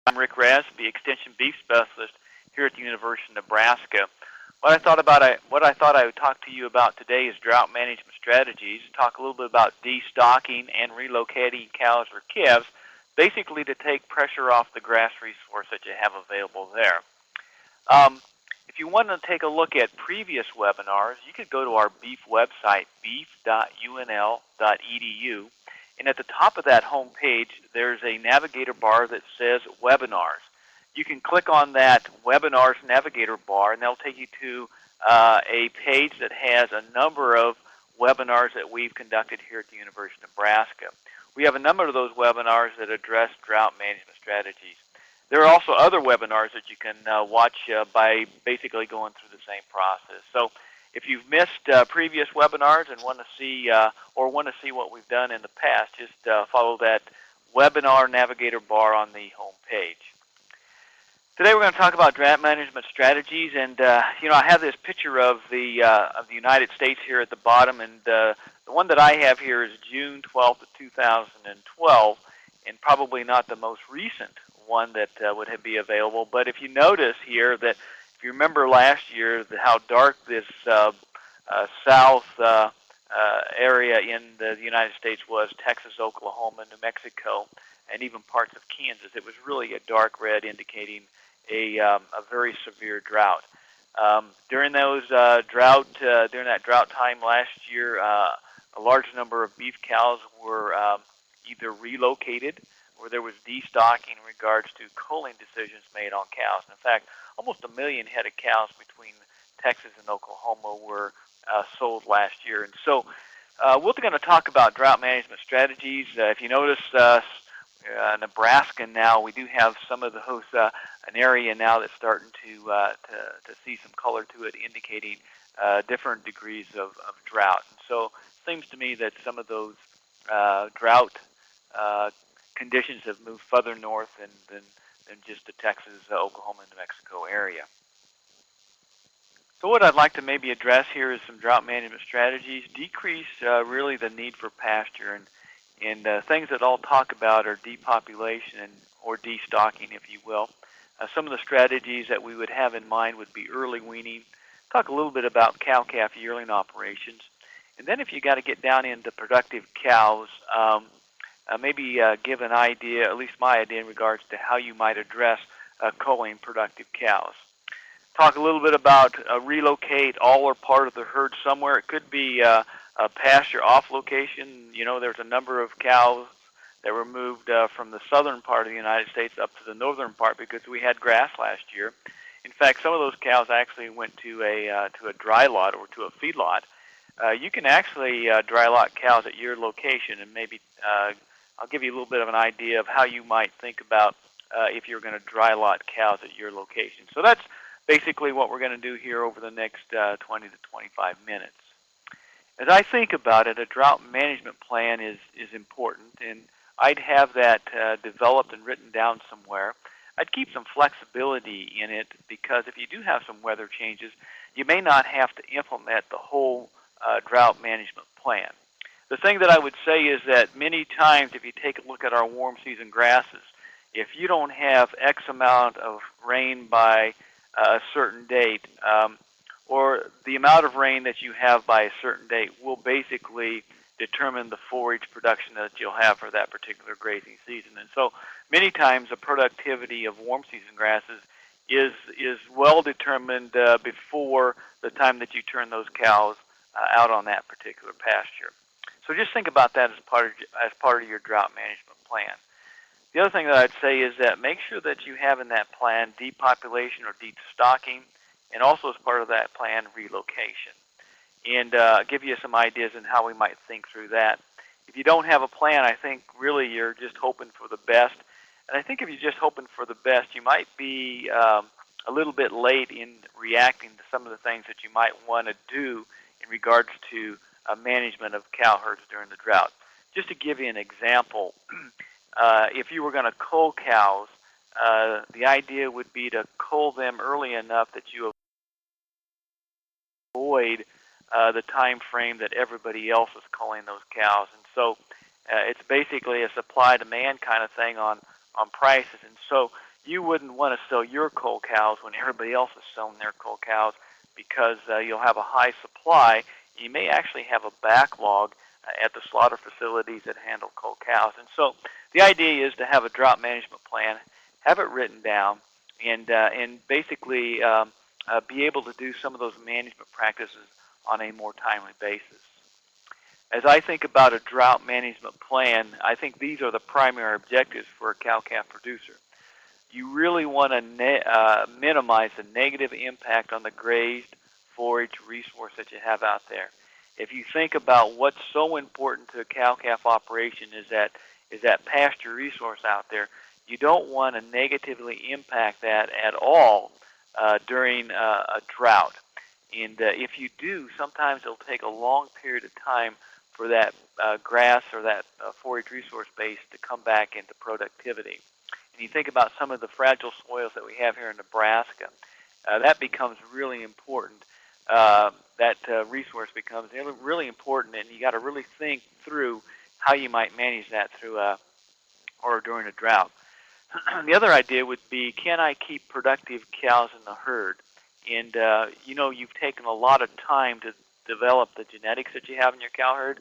I'm Rick Rasby, Extension Beef Specialist here at the University of Nebraska. What I thought I would talk to you about today is drought management strategies. Talk a little bit about destocking and relocating cows or calves, basically to take pressure off the grass resource that you have available there. Um, if you want to take a look at previous webinars, you could go to our beef website, beef.unl.edu, and at the top of that home page, there's a navigator bar that says webinars. You can click on that webinars navigator bar, and that'll take you to a page that has a number of webinars that we've conducted here at the University of Nebraska. We have a number of those webinars that address drought management strategies. There are also other webinars that you can watch by basically going through the same process. So if you've missed previous webinars and want to see what we've done in the past, just follow that webinar navigator bar on the home page. Today we're going to talk about drought management strategies, and I have this picture of the United States here at the bottom, and the one that I have here is June 12th of 2012, and probably not the most recent one that would be available. But if you notice here that if you remember last year how dark this south area in the United States was, Texas, Oklahoma, New Mexico, and even parts of Kansas, it was really a dark red indicating a very severe drought. During that drought time last year, a large number of beef cows were either relocated or there was destocking in regards to culling decisions made on cows. In fact, almost 1 million head of cows between Texas and Oklahoma were sold last year. And so we're going to talk about drought management strategies. If you notice, Nebraska now, we do have some of those, an area now that's starting to see some color to it, indicating different degrees of drought. And so it seems to me that some of those drought conditions have moved further north than just the Texas, Oklahoma, and New Mexico area. So what I'd like to maybe address here is some drought management strategies. Decrease really the need for pasture, and things that I'll talk about are depopulation or destocking, if you will. Some of the strategies that we would have in mind would be early weaning. Talk a little bit about cow-calf yearling operations. And then if you got to get down into productive cows, maybe give an idea, at least my idea, in regards to how you might address culling productive cows. Talk a little bit about relocate all or part of the herd somewhere. It could be a pasture off location. There's a number of cows that were moved from the southern part of the United States up to the northern part because we had grass last year. In fact, some of those cows actually went to a dry lot or to a feed lot. You can actually dry lot cows at your location, and maybe I'll give you a little bit of an idea of how you might think about if you're going to dry lot cows at your location. So that's basically what we're going to do here over the next 20 to 25 minutes. As I think about it, a drought management plan is important, and I'd have that developed and written down somewhere. I'd keep some flexibility in it because if you do have some weather changes, you may not have to implement the whole drought management plan. The thing that I would say is that many times if you take a look at our warm season grasses, if you don't have X amount of rain by a certain date, or the amount of rain that you have by a certain date will basically determine the forage production that you'll have for that particular grazing season. And so many times the productivity of warm season grasses is well determined before the time that you turn those cows out on that particular pasture. So just think about that as part of your drought management plan. The other thing that I'd say is that make sure that you have in that plan depopulation or destocking, and also as part of that plan, relocation. And give you some ideas on how we might think through that. If you don't have a plan, I think really you're just hoping for the best. And I think if you're just hoping for the best, you might be a little bit late in reacting to some of the things that you might want to do in regards to management of cow herds during the drought. Just to give you an example, if you were going to cull cows, the idea would be to cull them early enough that you avoid the time frame that everybody else is culling those cows. And so it's basically a supply-demand kind of thing on prices. And so you wouldn't want to sell your cull cows when everybody else is selling their cull cows because you'll have a high supply. You may actually have a backlog at the slaughter facilities that handle cull cows. And so the idea is to have a drought management plan, have it written down, and basically be able to do some of those management practices on a more timely basis. As I think about a drought management plan, I think these are the primary objectives for a cow-calf producer. You really want to minimize the negative impact on the grazed forage resource that you have out there. If you think about what's so important to a cow-calf operation is that pasture resource out there, you don't want to negatively impact that at all during a drought. And if you do, sometimes it'll take a long period of time for that grass or that forage resource base to come back into productivity. And you think about some of the fragile soils that we have here in Nebraska, that becomes really important. That resource becomes really important, and you got to really think through how you might manage that through or during a drought. The other idea would be, can I keep productive cows in the herd? And you've taken a lot of time to develop the genetics that you have in your cow herd,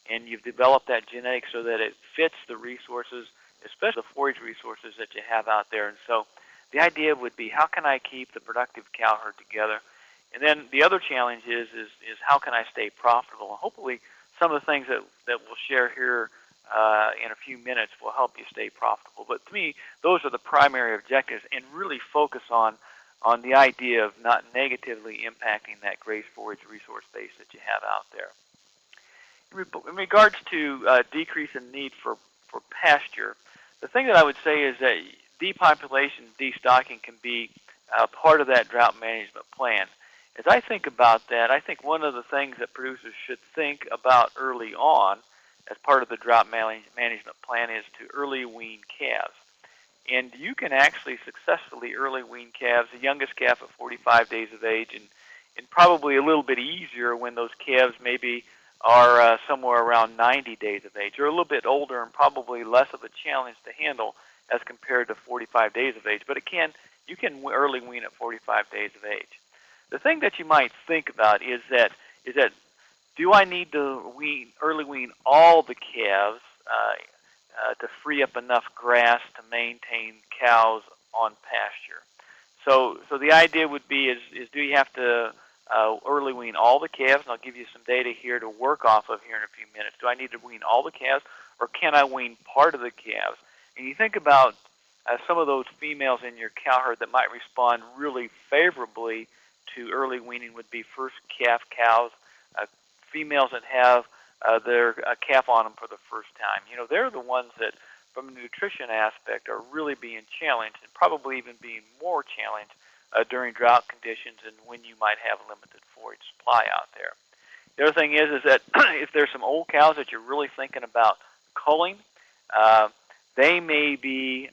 and you've developed that genetics so that it fits the resources, especially the forage resources that you have out there. And so the idea would be, how can I keep the productive cow herd together? And then the other challenge is how can I stay profitable? And hopefully some of the things that we'll share here in a few minutes will help you stay profitable. But to me, those are the primary objectives, and really focus on the idea of not negatively impacting that graze forage resource base that you have out there. In regards to decrease in need for pasture, the thing that I would say is that depopulation, destocking can be part of that drought management plan. As I think about that, I think one of the things that producers should think about early on as part of the drought management plan is to early wean calves. And you can actually successfully early wean calves, the youngest calf at 45 days of age, and probably a little bit easier when those calves maybe are somewhere around 90 days of age, or a little bit older and probably less of a challenge to handle as compared to 45 days of age. But you can early wean at 45 days of age. The thing that you might think about is that do I need to early wean all the calves to free up enough grass to maintain cows on pasture? So the idea would be is do you have to early wean all the calves? And I'll give you some data here to work off of here in a few minutes. Do I need to wean all the calves, or can I wean part of the calves? And you think about some of those females in your cow herd that might respond really favorably to early weaning would be first calf cows, females that have their calf on them for the first time. They're the ones that, from a nutrition aspect, are really being challenged, and probably even being more challenged during drought conditions and when you might have limited forage supply out there. The other thing is that if there's some old cows that you're really thinking about culling, that may be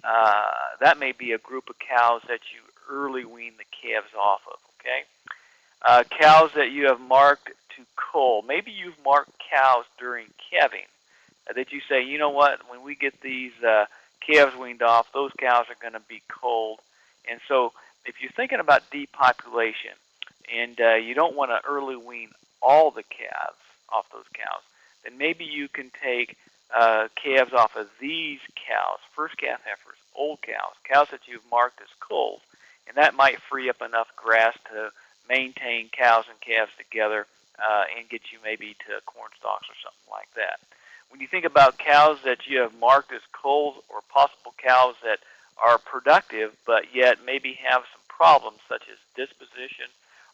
a group of cows that you early wean the calves off of. Okay. Cows that you have marked to cull. Maybe you've marked cows during calving that you say, you know what, when we get these calves weaned off, those cows are going to be culled. And so if you're thinking about depopulation and you don't want to early wean all the calves off those cows, then maybe you can take calves off of these cows, first calf heifers, old cows that you've marked as culls, and that might free up enough grass to maintain cows and calves together and get you maybe to corn stalks or something like that. When you think about cows that you have marked as culls, or possible cows that are productive but yet maybe have some problems such as disposition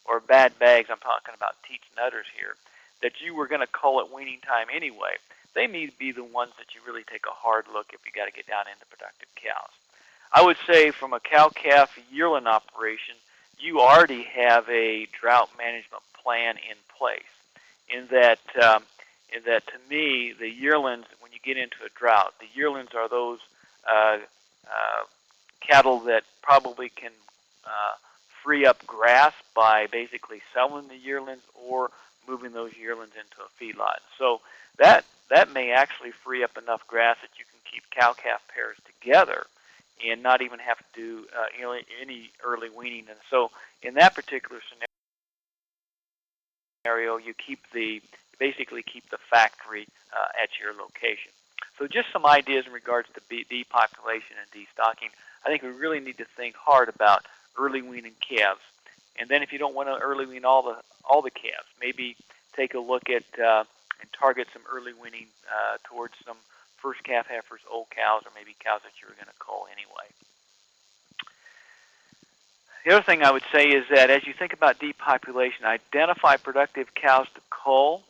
or bad bags, I'm talking about teats and udders here, that you were going to cull at weaning time anyway, they may be the ones that you really take a hard look if you got to get down into productive cows. I would say from a cow-calf yearling operation, you already have a drought management plan in place. In that to me, the yearlings, when you get into a drought, the yearlings are those cattle that probably can free up grass by basically selling the yearlings or moving those yearlings into a feedlot. So that may actually free up enough grass that you can keep cow-calf pairs together and not even have to do any early weaning. And so in that particular scenario, you basically keep the factory at your location. So just some ideas in regards to depopulation and destocking. I think we really need to think hard about early weaning calves. And then if you don't want to early wean all the calves, maybe take a look at and target some early weaning towards some first calf heifers, old cows, or maybe cows that you were going to cull anyway. The other thing I would say is that as you think about depopulation, identify productive cows to cull,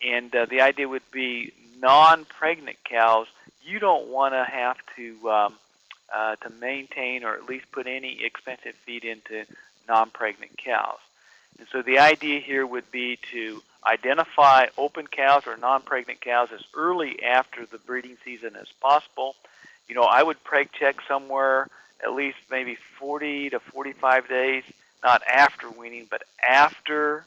and the idea would be non-pregnant cows. You don't want to have to maintain or at least put any expensive feed into non-pregnant cows. And so the idea here would be to identify open cows or non-pregnant cows as early after the breeding season as possible. I would preg check somewhere at least maybe 40 to 45 days, not after weaning, but after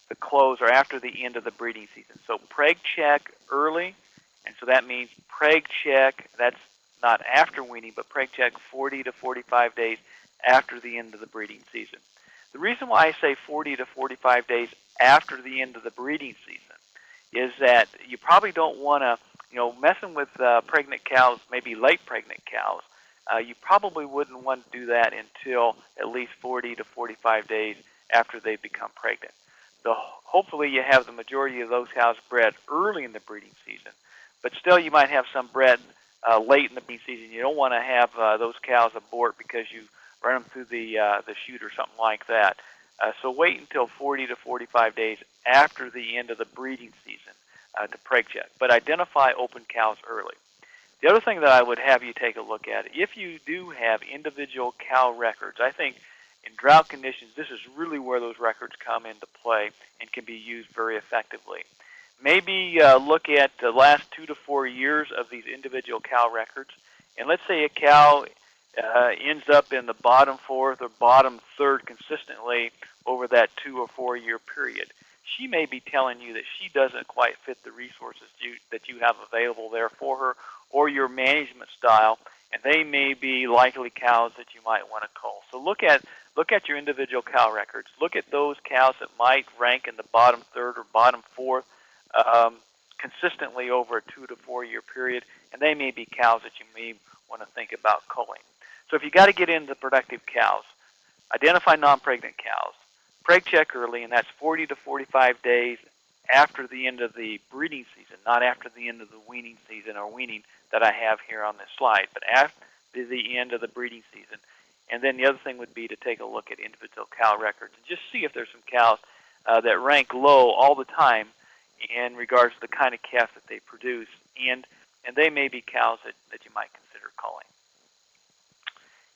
the close or after the end of the breeding season. So preg check early, and so that means preg check, that's not after weaning, but preg check 40 to 45 days after the end of the breeding season. The reason why I say 40 to 45 days after the end of the breeding season is that you probably don't want to, messing with pregnant cows, maybe late pregnant cows, you probably wouldn't want to do that until at least 40 to 45 days after they become pregnant. So hopefully you have the majority of those cows bred early in the breeding season, but still you might have some bred late in the breeding season. You don't want to have those cows abort because you run them through the chute or something like that. So wait until 40 to 45 days after the end of the breeding season to preg check, but identify open cows early. The other thing that I would have you take a look at, if you do have individual cow records, I think in drought conditions, this is really where those records come into play and can be used very effectively. Maybe look at the last 2 to 4 years of these individual cow records, and let's say a cow ends up in the bottom fourth or bottom third consistently over that 2 or 4 year period. She may be telling you that she doesn't quite fit the resources that you have available there for her, or your management style, and they may be likely cows that you might want to cull. So look at your individual cow records. Look at those cows that might rank in the bottom third or bottom fourth consistently over a 2 to 4 year period, and they may be cows that you may want to think about culling. So if you got to get into productive cows, identify non-pregnant cows. Preg check early, and that's 40 to 45 days after the end of the breeding season, not after the end of the weaning season or weaning that I have here on this slide, but after the end of the breeding season. And then the other thing would be to take a look at individual cow records and just see if there's some cows that rank low all the time in regards to the kind of calf that they produce, and they may be cows that you might consider culling.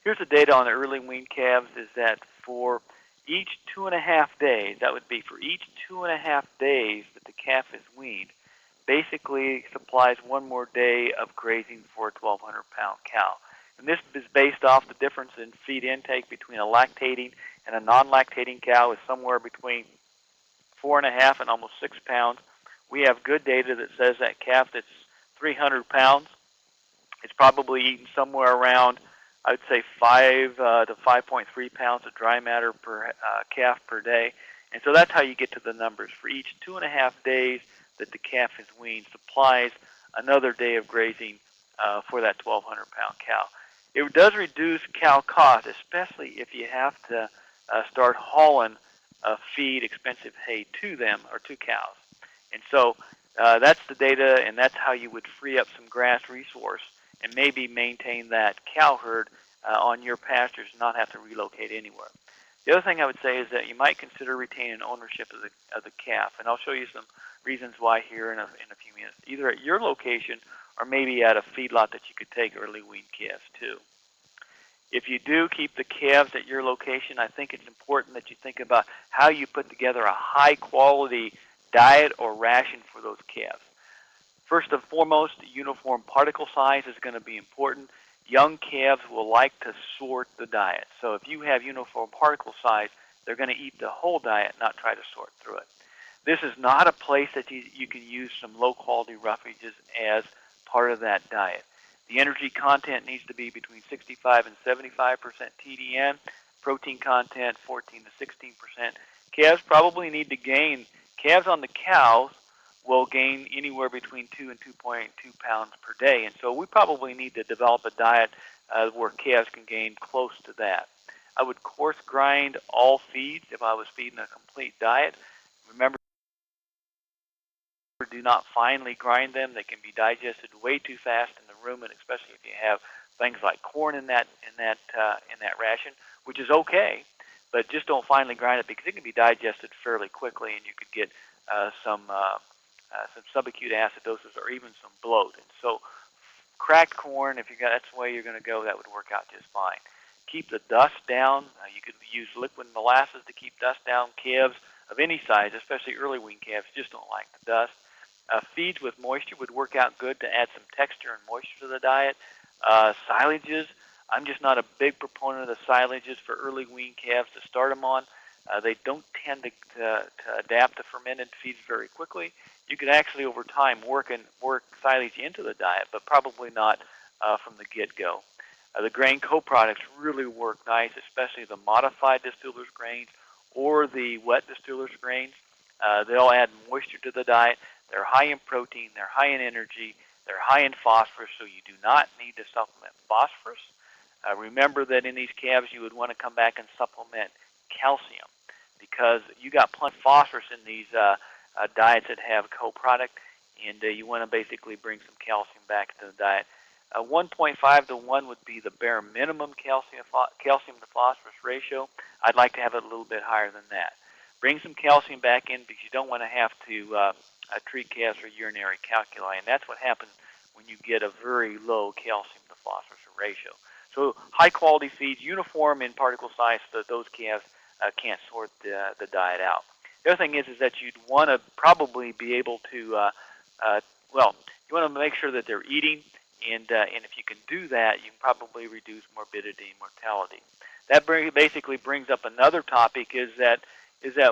Here's the data on the early weaned calves is that for each 2.5 days, that would be for each 2.5 days that the calf is weaned, basically supplies one more day of grazing for a 1,200-pound cow. And this is based off the difference in feed intake between a lactating and a non-lactating cow is somewhere between 4.5 and almost 6 pounds. We have good data that says that calf that's 300 pounds, it's probably eating somewhere around, I would say 5 to 5.3 pounds of dry matter per calf per day. And so that's how you get to the numbers. For each 2.5 days that the calf is weaned, supplies another day of grazing for that 1,200-pound cow. It does reduce cow cost, especially if you have to start hauling feed, expensive hay to them or to cows. And so that's the data, and that's how you would free up some grass resource and maybe maintain that cow herd on your pastures and not have to relocate anywhere. The other thing I would say is that you might consider retaining ownership of the calf, and I'll show you some reasons why here in a few minutes, either at your location or maybe at a feedlot that you could take early weaned calves to. If you do keep the calves at your location, I think it's important that you think about how you put together a high-quality diet or ration for those calves. First and foremost, uniform particle size is going to be important. Young calves will like to sort the diet. So if you have uniform particle size, they're going to eat the whole diet, not try to sort through it. This is not a place that you can use some low-quality roughages as part of that diet. The energy content needs to be between 65 and 75% TDN. Protein content 14 to 16%. Calves probably need to gain. Calves on the cows will gain anywhere between 2 and 2.2 pounds per day, and so we probably need to develop a diet where calves can gain close to that. I would coarse grind all feeds if I was feeding a complete diet. Remember, do not finely grind them. They can be digested way too fast in the rumen, especially if you have things like corn in that ration, which is okay, but just don't finely grind it because it can be digested fairly quickly, and you could get some subacute acidosis or even some bloat. And so, cracked corn, if that's the way you're going to go, that would work out just fine. Keep the dust down. You could use liquid molasses to keep dust down. Calves of any size, especially early wean calves, just don't like the dust. Feeds with moisture would work out good to add some texture and moisture to the diet. Silages, I'm just not a big proponent of silages for early wean calves to start them on. They don't tend to adapt to fermented feeds very quickly. You could actually, over time, work silage into the diet, but probably not from the get-go. The grain co-products really work nice, especially the modified distillers grains or the wet distillers grains. They'll add moisture to the diet. They're high in protein, they're high in energy, they're high in phosphorus, so you do not need to supplement phosphorus. Remember that in these calves you would want to come back and supplement calcium because you got plenty of phosphorus in these diets that have co-product, and you want to basically bring some calcium back into the diet. 1.5 to 1 would be the bare minimum calcium to phosphorus ratio. I'd like to have it a little bit higher than that. Bring some calcium back in because you don't want to have to treat calves for urinary calculi, and that's what happens when you get a very low calcium to phosphorus ratio. So high quality feeds, uniform in particle size, so that those calves can't sort the diet out. The other thing is that you'd want to probably be able to, you want to make sure that they're eating, and if you can do that, you can probably reduce morbidity and mortality. That basically brings up another topic, is that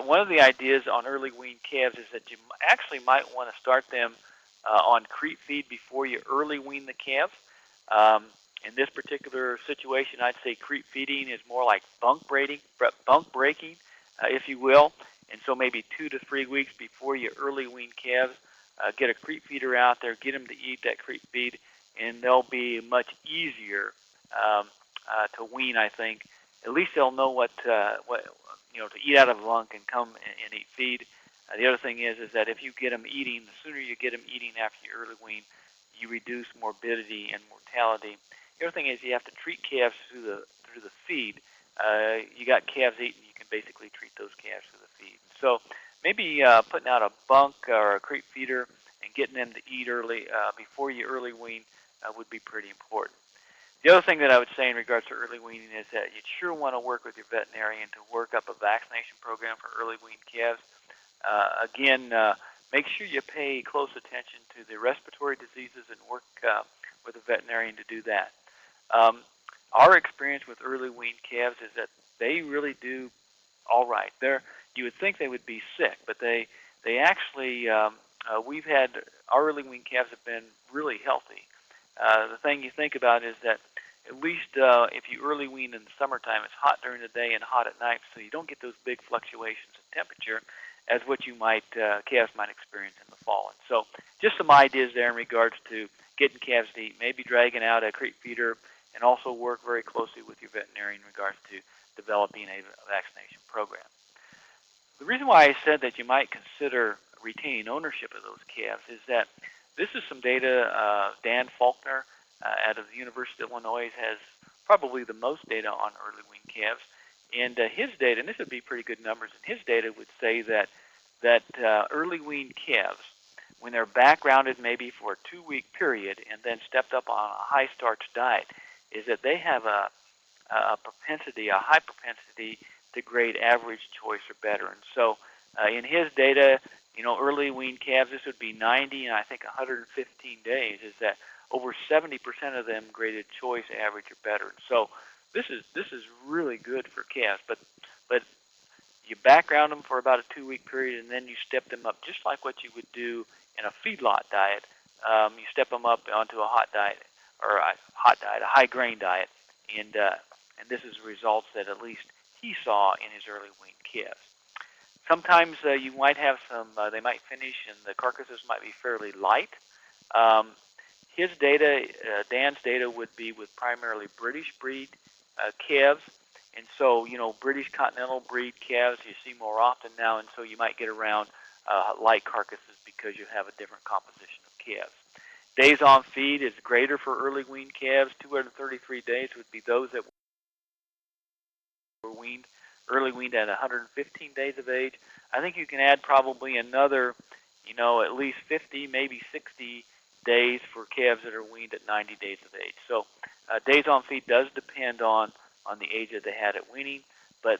one of the ideas on early wean calves is that you actually might want to start them on creep feed before you early wean the calves. In this particular situation, I'd say creep feeding is more like bunk breaking, if you will. And so maybe 2 to 3 weeks before you early wean calves, get a creep feeder out there, get them to eat that creep feed, and they'll be much easier to wean, I think. At least they'll know what to eat out of a bunk and come and eat feed. The other thing is that if you get them eating, the sooner you get them eating after you early wean, you reduce morbidity and mortality. The other thing is you have to treat calves through the feed. You got calves eating, you can basically treat those calves through the feed. So maybe putting out a bunk or a creep feeder and getting them to eat early before you early wean would be pretty important. The other thing that I would say in regards to early weaning is that you'd sure want to work with your veterinarian to work up a vaccination program for early wean calves. Again, make sure you pay close attention to the respiratory diseases and work with a veterinarian to do that. Our experience with early wean calves is that they really do all right. You would think they would be sick, but they actually, we've had, our early wean calves have been really healthy. The thing you think about is that at least if you early wean in the summertime, it's hot during the day and hot at night, so you don't get those big fluctuations in temperature as what you calves might experience in the fall. And so just some ideas there in regards to getting calves to eat, maybe dragging out a creep feeder, and also work very closely with your veterinarian in regards to developing a vaccination program. The reason why I said that you might consider retaining ownership of those calves is that this is some data. Dan Faulkner out of the University of Illinois has probably the most data on early wean calves. And his data, and this would be pretty good numbers, and his data would say that early wean calves, when they're backgrounded maybe for a 2-week period and then stepped up on a high starch diet, is that they have a high propensity to grade average, choice, or better. And so in his data, early wean calves, this would be 90 and I think 115 days, is that over 70% of them graded choice, average, or better. And so this is really good for calves, but you background them for about a 2-week period, and then you step them up just like what you would do in a feedlot diet. You step them up onto a hot diet or a hot diet, a high grain diet, and this is results that at least he saw in his early weaned calves. Sometimes you might have some, they might finish and the carcasses might be fairly light. Um, his data, Dan's data, would be with primarily British breed calves, and so British Continental breed calves you see more often now, and so you might get around light carcasses because you have a different composition of calves. Days on feed is greater for early weaned calves. 233 days would be those that were early weaned at 115 days of age. I think you can add probably another, at least 50, maybe 60 days for calves that are weaned at 90 days of age. So days on feed does depend on the age that they had at weaning, but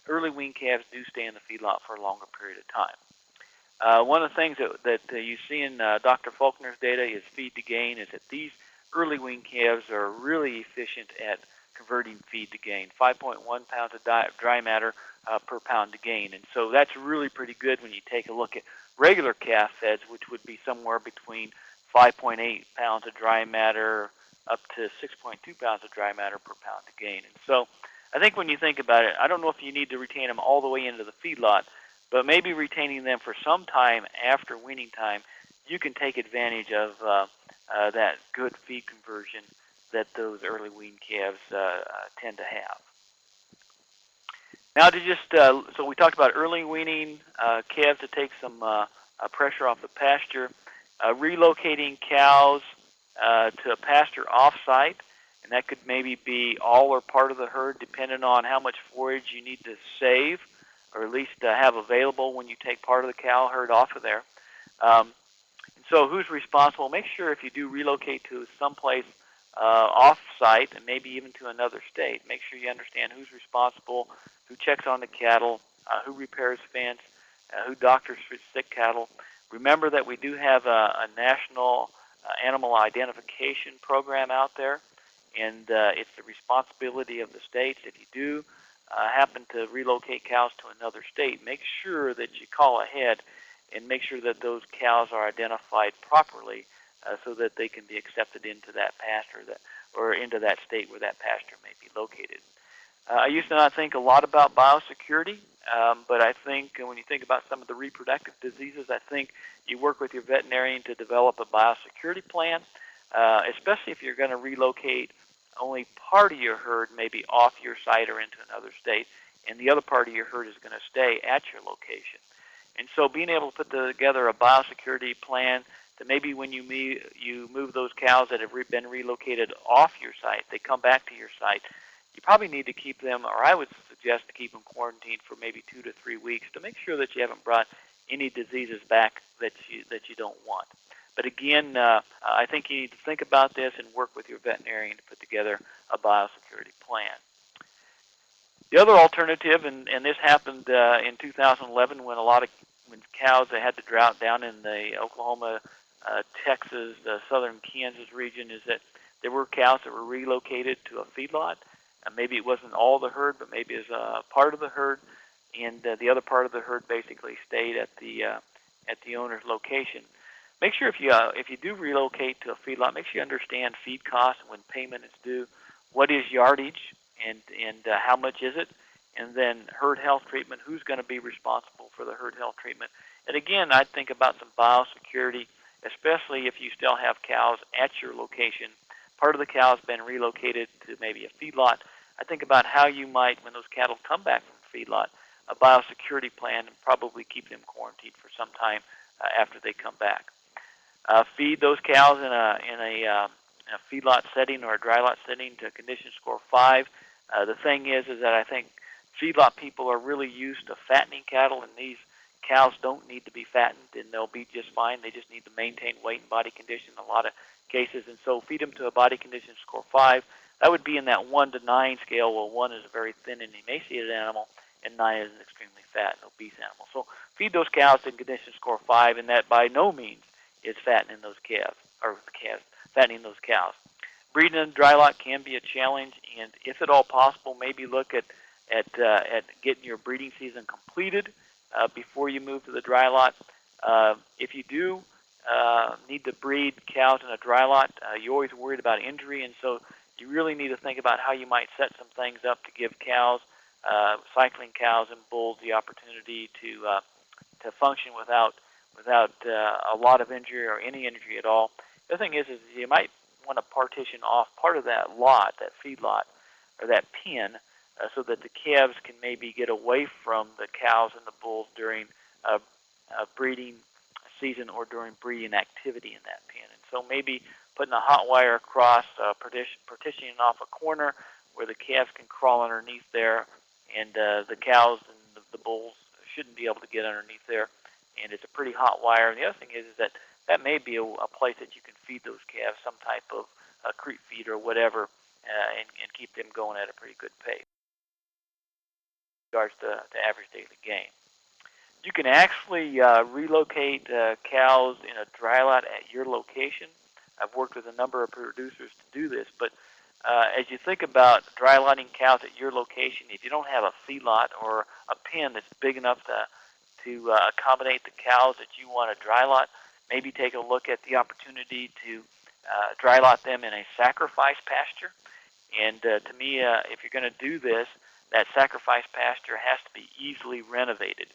early weaned calves do stay in the feedlot for a longer period of time. One of the things that you see in Dr. Faulkner's data is feed to gain, is that these early weaned calves are really efficient at converting feed to gain, 5.1 pounds of dry matter per pound to gain. And so that's really pretty good when you take a look at regular calf feds, which would be somewhere between 5.8 pounds of dry matter up to 6.2 pounds of dry matter per pound to gain. And so I think when you think about it, I don't know if you need to retain them all the way into the feedlot, but maybe retaining them for some time after weaning time, you can take advantage of that good feed conversion that those early weaned calves tend to have. Now to just, so we talked about early weaning calves to take some pressure off the pasture, relocating cows to a pasture off-site, and that could maybe be all or part of the herd depending on how much forage you need to save, or at least have available when you take part of the cow herd off of there. So who's responsible? Make sure if you do relocate to someplace off-site and maybe even to another state, make sure you understand who's responsible, who checks on the cattle, who repairs fence, who doctors for sick cattle. Remember that we do have a national animal identification program out there, and it's the responsibility of the states. If you do happen to relocate cows to another state, make sure that you call ahead and make sure that those cows are identified properly so that they can be accepted into that pasture or into that state where that pasture may be located. I used to not think a lot about biosecurity, but I think when you think about some of the reproductive diseases, I think you work with your veterinarian to develop a biosecurity plan, especially if you're going to relocate only part of your herd maybe off your site or into another state, and the other part of your herd is going to stay at your location. And so being able to put together a biosecurity plan that maybe when you move those cows that have been relocated off your site, they come back to your site, you probably need to keep them, or I would suggest to keep them quarantined for maybe 2 to 3 weeks to make sure that you haven't brought any diseases back that you don't want. But again, I think you need to think about this and work with your veterinarian to put together a biosecurity plan. The other alternative, and this happened in 2011 when when cows that had the drought down in the Oklahoma, Texas, southern Kansas region, is that there were cows that were relocated to a feedlot. Maybe it wasn't all the herd, but maybe it was a part of the herd, and the other part of the herd basically stayed at the owner's location. Make sure if you do relocate to a feedlot, make sure you understand feed costs, when payment is due, what is yardage, and how much is it, and then herd health treatment, who's going to be responsible for the herd health treatment. And again, I'd think about some biosecurity, especially if you still have cows at your location. Part of the cow's been relocated to maybe a feedlot. I think about how you might, when those cattle come back from the feedlot, a biosecurity plan, and probably keep them quarantined for some time after they come back. Feed those cows in a feedlot setting or a dry lot setting to condition score 5. The thing is that I think feedlot people are really used to fattening cattle, and these cows don't need to be fattened, and they'll be just fine. They just need to maintain weight and body condition in a lot of cases, and so feed them to a body condition score 5. That would be in that 1 to 9 scale, where 1 is a very thin and emaciated animal, and 9 is an extremely fat and obese animal. So feed those cows to condition score 5, and that by no means is fattening those fattening those cows. Breeding in a dry lot can be a challenge, and if at all possible, maybe look at getting your breeding season completed before you move to the dry lot. If you do need to breed cows in a dry lot, you're always worried about injury, and so you really need to think about how you might set some things up to give cows, cycling cows and bulls, the opportunity to function without a lot of injury or any injury at all. The other thing is you might want to partition off part of that lot, that feed lot, or that pen, so that the calves can maybe get away from the cows and the bulls during breeding season or during breeding activity in that pen. And so maybe putting a hot wire across, partitioning off a corner where the calves can crawl underneath there, and the cows and the bulls shouldn't be able to get underneath there. And it's a pretty hot wire. And the other thing is that that may be a place that you can feed those calves some type of creep feed or whatever, and keep them going at a pretty good pace in regards to average daily gain. You can actually relocate cows in a dry lot at your location. I've worked with a number of producers to do this, but as you think about dry lotting cows at your location, if you don't have a feedlot or a pen that's big enough to accommodate the cows that you want to dry lot, maybe take a look at the opportunity to dry lot them in a sacrifice pasture. And to me, if you're going to do this, that sacrifice pasture has to be easily renovated.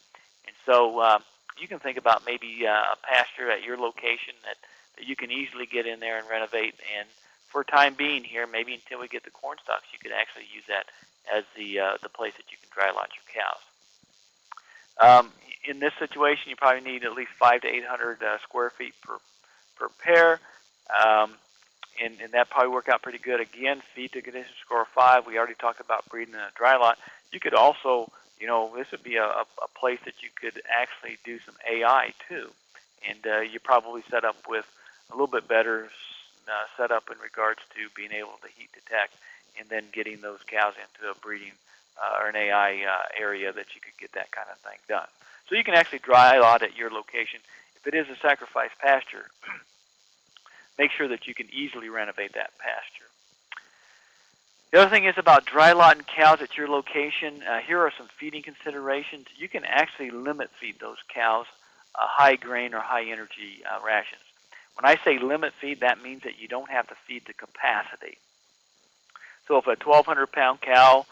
And so you can think about maybe a pasture at your location that you can easily get in there and renovate. And for a time being here, maybe until we get the corn stalks, you could actually use that as the place that you can dry lot your cows. In this situation, you probably need at least 500 to 800 square feet per pair. And that probably work out pretty good. Again, feed to condition score 5. We already talked about breeding in a dry lot. You could also, this would be a place that you could actually do some AI too. And you're probably set up with a little bit better setup in regards to being able to heat detect and then getting those cows into a breeding or an AI area that you could get that kind of thing done. So you can actually dry lot at your location. If it is a sacrifice pasture, make sure that you can easily renovate that pasture. The other thing is about dry lotting cows at your location. Here are some feeding considerations. You can actually limit feed those cows high grain or high energy rations. When I say limit feed, that means that you don't have to feed to capacity. So if a 1,200-pound cow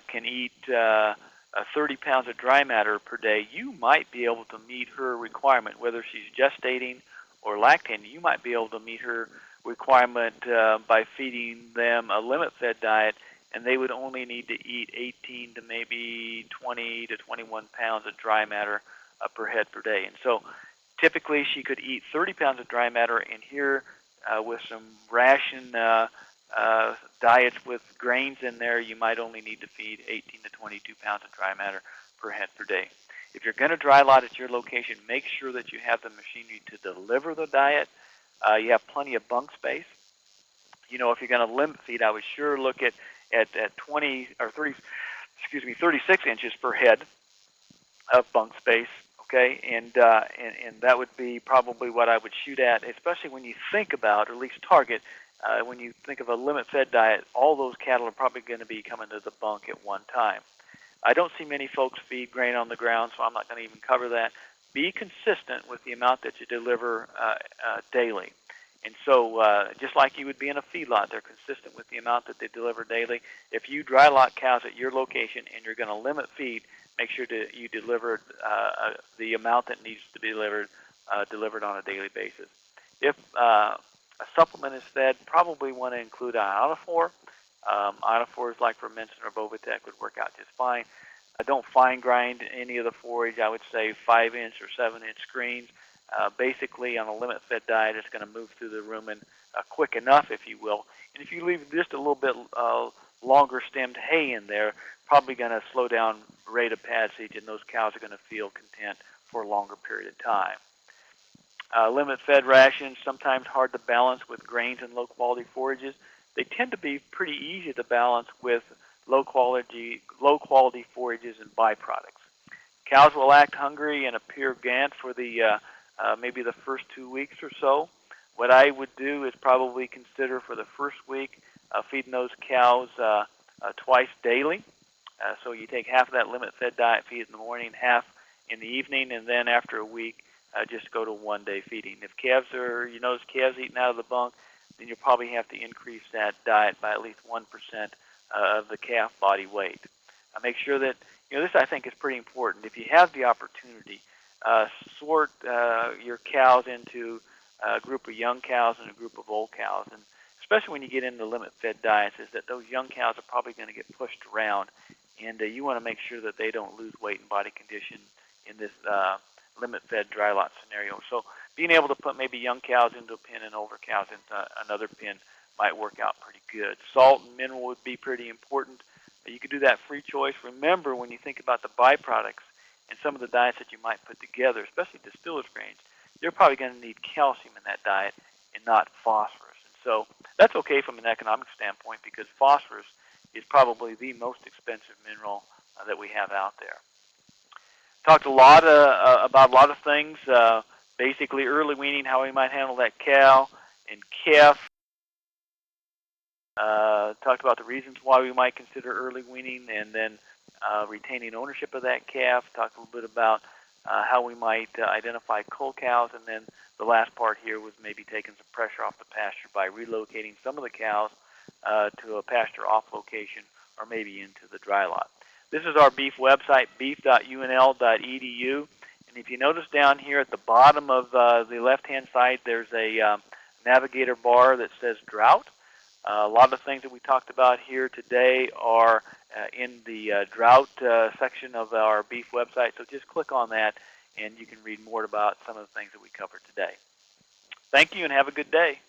can eat 30 pounds of dry matter per day, you might be able to meet her requirement, whether she's gestating or lactating. You might be able to meet her requirement by feeding them a limit-fed diet, and they would only need to eat 18 to maybe 20 to 21 pounds of dry matter per head per day. And so typically she could eat 30 pounds of dry matter, and here with some ration diets with grains in there, you might only need to feed 18 to 22 pounds of dry matter per head per day. If you're going to dry lot at your location, make sure that you have the machinery to deliver the diet. You have plenty of bunk space. If you're going to limit feed, I would sure look at 20 or 36 inches per head of bunk space. Okay, and that would be probably what I would shoot at, especially when you think about, or at least target, when you think of a limit-fed diet, all those cattle are probably going to be coming to the bunk at one time. I don't see many folks feed grain on the ground, so I'm not going to even cover that. Be consistent with the amount that you deliver daily. And so just like you would be in a feedlot, they're consistent with the amount that they deliver daily. If you dry lot cows at your location and you're going to limit feed, make sure that you deliver the amount that needs to be delivered on a daily basis. If a supplement is fed, probably want to include an ionophore. Ionophores like Rumensin or Bovatec would work out just fine. I don't fine grind any of the forage. I would say 5-inch or 7-inch screens. Basically, on a limit-fed diet, it's going to move through the rumen quick enough, if you will. And if you leave just a little bit longer stemmed hay in there, probably going to slow down rate of passage, and those cows are going to feel content for a longer period of time. Limit-fed rations, sometimes hard to balance with grains and low-quality forages. They tend to be pretty easy to balance with low-quality forages and byproducts. Cows will act hungry and appear gant for the maybe the first 2 weeks or so. What I would do is probably consider for the first week feeding those cows twice daily. So you take half of that limit-fed diet, feed in the morning, half in the evening, and then after a week, just go to one-day feeding. If you notice calves eating out of the bunk, then you'll probably have to increase that diet by at least 1% of the calf body weight. Make sure that, this I think is pretty important. If you have the opportunity, sort your cows into a group of young cows and a group of old cows. And especially when you get into limit-fed diets, is that those young cows are probably going to get pushed around, and you want to make sure that they don't lose weight and body condition in this limit-fed dry lot scenario. So being able to put maybe young cows into a pen and older cows into another pen might work out pretty good. Salt and mineral would be pretty important. You could do that free choice. Remember, when you think about the byproducts and some of the diets that you might put together, especially distillers grains, you're probably going to need calcium in that diet and not phosphorus. And so that's okay from an economic standpoint, because phosphorus is probably the most expensive mineral that we have out there. Talked a lot about a lot of things, basically early weaning, how we might handle that cow and calf. Talked about the reasons why we might consider early weaning, and then retaining ownership of that calf. Talked a little bit about how we might identify cull cows, and then the last part here was maybe taking some pressure off the pasture by relocating some of the cows to a pasture off location, or maybe into the dry lot. This is our beef website, beef.unl.edu. And if you notice down here at the bottom of the left-hand side, there's a navigator bar that says Drought. A lot of things that we talked about here today are in the Drought section of our beef website. So just click on that, and you can read more about some of the things that we covered today. Thank you, and have a good day.